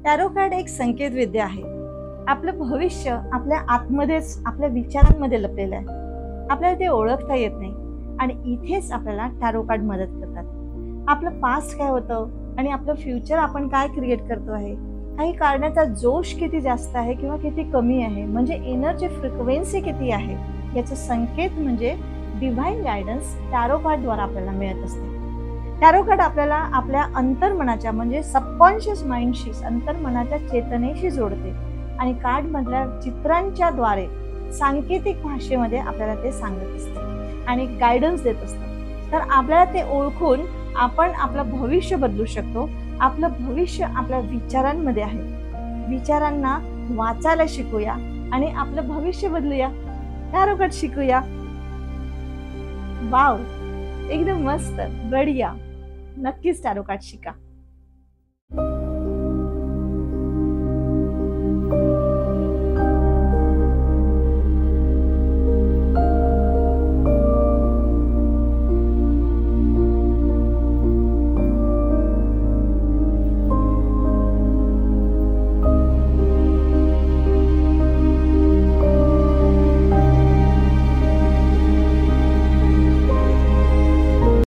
Tarot card एक संकेत विद्या आहे. आपलं भविष्य आपल्या आतमध्येच आपल्या विचारांमध्ये लपलेलं आहे. आपल्याला ते ओळखता येत नाही आणि इथेच आपल्याला टॅरो कार्ड मदत करतात. आपलं पास्ट काय होतं आणि आपलं फ्युचर आपण काय क्रिएट करतो आहे, काही कारणाचा जोश किती जास्त आहे किंवा किती कमी आहे, म्हणजे एनर्जी फ्रिक्वेन्सी किती आहे, याचा संकेत म्हणजे डिव्हाइन गायडन्स टॅरो कार्ड द्वारा आपल्याला मिळत असते. टॅरो कार्ड आपल्याला आपल्या अंतर्मनाच्या म्हणजे सबकॉन्शियस माइंडशी, अंतर्मनाच्या चेतनेशी जोडते आणि कार्ड मधल्या चित्रांच्या द्वारे सांकेतिक भाषेमध्ये आपल्याला ते सांगत असते आणि गायडन्स देत असतं. तर आपल्याला ते ओळखून आपण आपलं भविष्य बदलू शकतो. आपलं भविष्य आपल्या विचारांमध्ये आहे. विचारांना वाचायला शिकूया आणि आपलं भविष्य बदलूया. टॅरो कार्ड शिकूया. वाव, एकदम मस्त, बढिया. नक्कीच टॅरो कार्ड शिका.